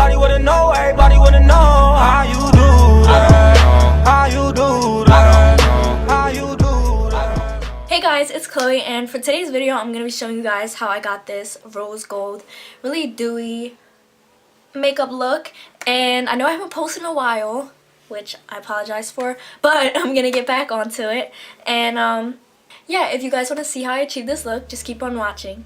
everybody wanna know how you do that, how you do that, how you do that. Hey guys, it's Chloe, and for today's video I'm going to be showing you guys how I got this rose gold, really dewy makeup look. And I know I haven't posted in a while, which I apologize for, but I'm going to get back onto it. And yeah, if you guys want to see how I achieved this look, just keep on watching.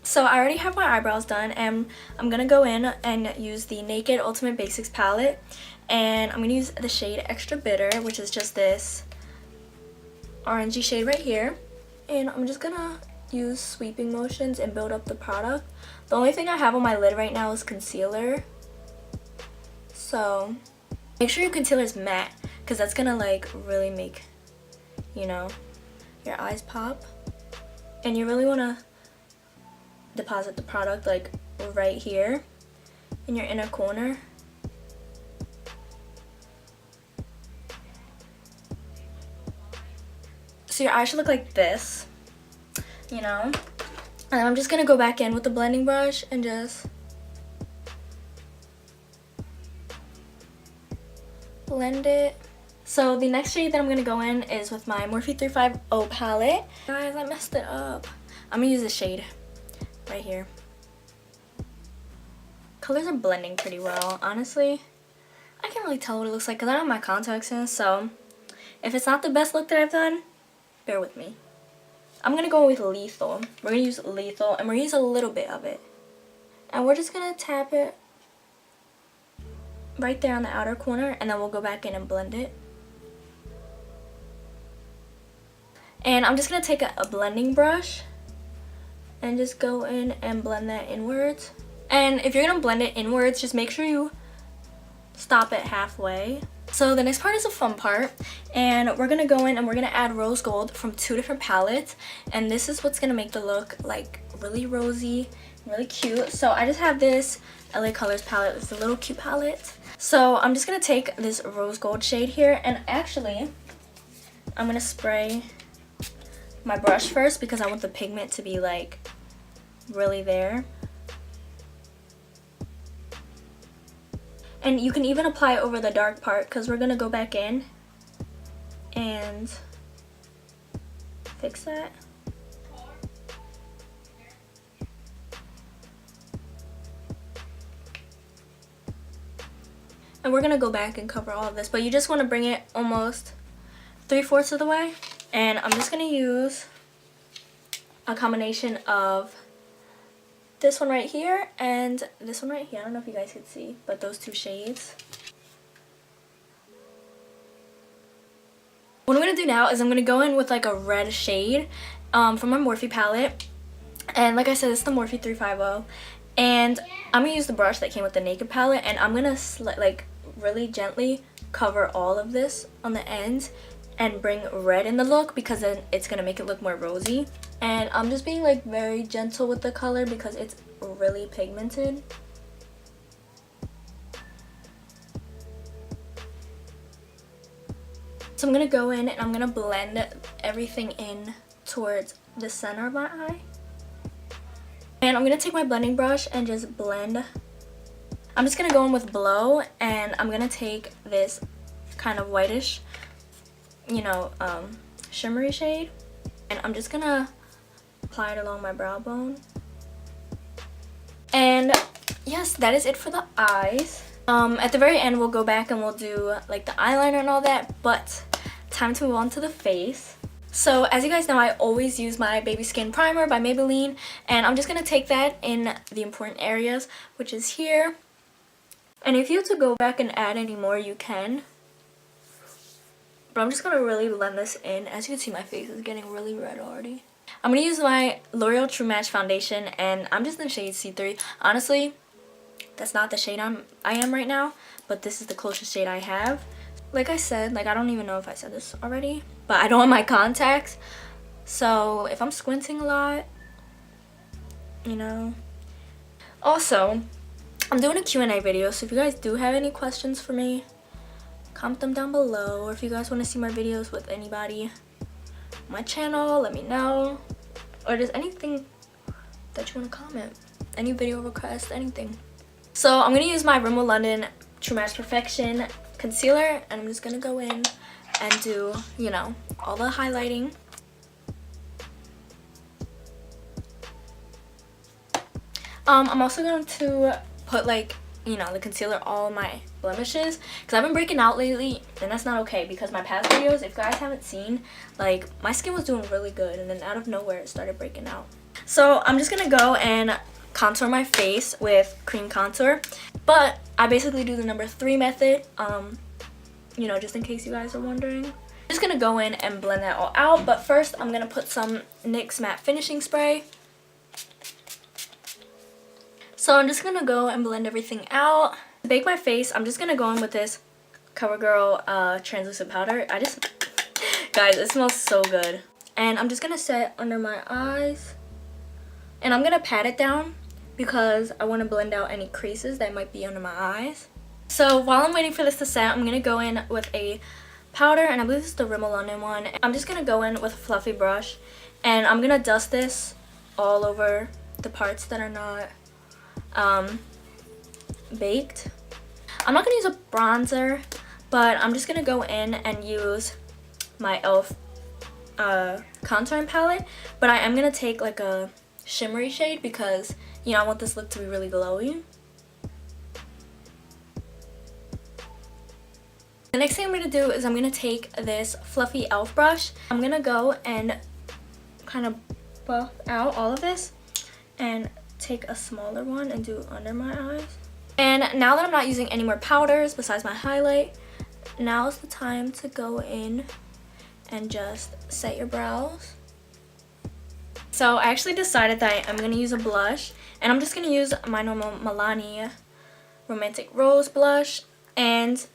So I already have my eyebrows done, and I'm going to go in and use the Naked Ultimate Basics palette. And I'm going to use the shade Extra Bitter, which is just this orangey shade right here. And I'm just going to use sweeping motions and build up the product. The only thing I have on my lid right now is concealer. So make sure your concealer is matte, because that's going to like really make, you know, your eyes pop. And you really want to deposit the product like right here in your inner corner. So your eyes should look like this, you know. And I'm just gonna go back in with the blending brush and just blend it. So the next shade that I'm gonna go in is with my Morphe 350 palette. Guys, I messed it up. I'm gonna use this shade right here. Colors are blending pretty well, honestly. I can't really tell what it looks like because I don't have my contacts in, so if it's not the best look that I've done, bear with me. I'm gonna go with Lethal. We're gonna use Lethal, and we're gonna use a little bit of it. And we're just gonna tap it right there on the outer corner, and then we'll go back in and blend it. And I'm just gonna take a blending brush and just go in and blend that inwards. And if you're gonna blend it inwards, just make sure you stop it halfway. So the next part is the fun part, and we're gonna go in and we're gonna add rose gold from 2 different palettes, and this is what's gonna make the look like really rosy, really cute. So I just have this LA Colors palette. It's a little cute palette. So I'm just gonna take this rose gold shade here, and actually I'm gonna spray my brush first because I want the pigment to be like really there. And you can even apply it over the dark part, because we're gonna go back in and fix that. And we're gonna go back and cover all of this, but you just want to bring it almost 3/4 of the way. And I'm just gonna use a combination of this one right here and this one right here. I don't know if you guys could see, but those 2 shades. What I'm gonna do now is I'm gonna go in with like a red shade from my Morphe palette. And like I said, it's the Morphe 350. And I'm gonna use the brush that came with the Naked palette, and I'm gonna like really gently cover all of this on the ends and bring red in the look, because then it's gonna make it look more rosy. And I'm just being like very gentle with the color because it's really pigmented. So I'm gonna go in and I'm gonna blend everything in towards the center of my eye. And I'm gonna take my blending brush and just blend. I'm just gonna go in with Blow, and I'm gonna take this kind of whitish, you know, shimmery shade, and I'm just gonna apply it along my brow bone. And yes, that is it for the eyes. At the very end we'll go back and we'll do like the eyeliner and all that, but time to move on to the face. So as you guys know, I always use my Baby Skin Primer by Maybelline, and I'm just gonna take that in the important areas, which is here. And if you have to go back and add any more, you can. But I'm just gonna really blend this in. As you can see, my face is getting really red already. I'm gonna use my L'Oreal True Match foundation, and I'm just in shade C3. Honestly, that's not the shade I am right now, but this is the closest shade I have. Like I said, like I don't even know if I said this already, but I don't have my contacts, so if I'm squinting a lot, you know. Also, I'm doing a Q&A video, so if you guys do have any questions for me, comment them down below. Or if you guys want to see my videos with anybody on my channel, let me know. Or just anything that you want to comment, any video request, anything. So I'm going to use my Rimmel London True Match Perfection concealer, and I'm just going to go in and do, you know, all the highlighting. I'm also going to put, like, you know, the concealer all on my blemishes, because I've been breaking out lately, and that's not okay, because my past videos, if you guys haven't seen, like, my skin was doing really good, and then out of nowhere it started breaking out. So I'm just going to go and contour my face with cream contour, but I basically do the number 3 method, you know, just in case you guys are wondering. I'm just going to go in and blend that all out, but first I'm going to put some NYX Matte Finishing Spray. So I'm just going to go and blend everything out. To bake my face, I'm just going to go in with this CoverGirl translucent powder. Guys, it smells so good. And I'm just going to set under my eyes. And I'm going to pat it down because I want to blend out any creases that might be under my eyes. So while I'm waiting for this to set, I'm going to go in with a powder, and I believe this is the Rimmel London one. I'm just going to go in with a fluffy brush, and I'm going to dust this all over the parts that are not baked. I'm not going to use a bronzer, but I'm just going to go in and use my e.l.f. contouring palette, but I am going to take like a shimmery shade because, you know, I want this look to be really glowy. The next thing I'm going to do is I'm going to take this fluffy e.l.f. brush. I'm going to go and kind of buff out all of this and take a smaller one and do under my eyes. And now that I'm not using any more powders besides my highlight, now is the time to go in and just set your brows. So I actually decided that I'm going to use a blush, and I'm just going to use my normal Milani Romantic Rose blush, and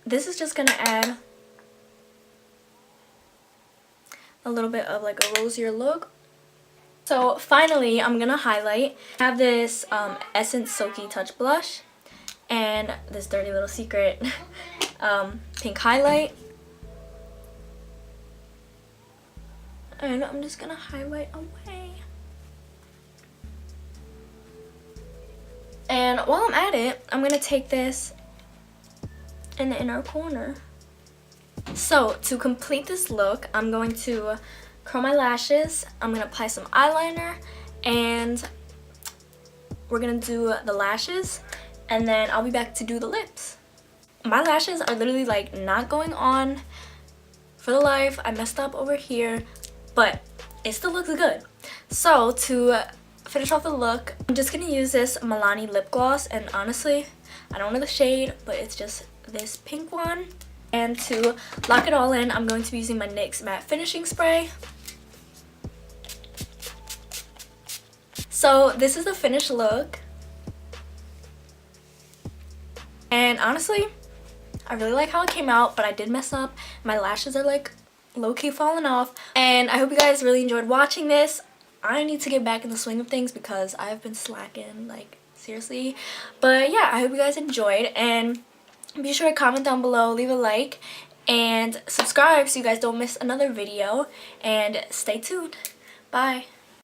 this is just going to add a little bit of like a rosier look. So finally, I'm going to highlight. I have this Essence Silky Touch blush and this Dirty Little Secret pink highlight. And I'm just going to highlight away. And while I'm at it, I'm going to take this in the inner corner. So to complete this look, I'm going to curl my lashes, I'm going to apply some eyeliner, and we're going to do the lashes, and then I'll be back to do the lips. My lashes are literally like not going on for the life. I messed up over here, but it still looks good. So to finish off the look, I'm just going to use this Milani lip gloss, and honestly, I don't know the shade, but it's just this pink one. And to lock it all in, I'm going to be using my NYX Matte Finishing Spray. So this is the finished look, and honestly, I really like how it came out, but I did mess up. My lashes are like low-key falling off, and I hope you guys really enjoyed watching this. I need to get back in the swing of things because I have been slacking, like seriously. But yeah, I hope you guys enjoyed, and be sure to comment down below, leave a like, and subscribe so you guys don't miss another video, and stay tuned. Bye.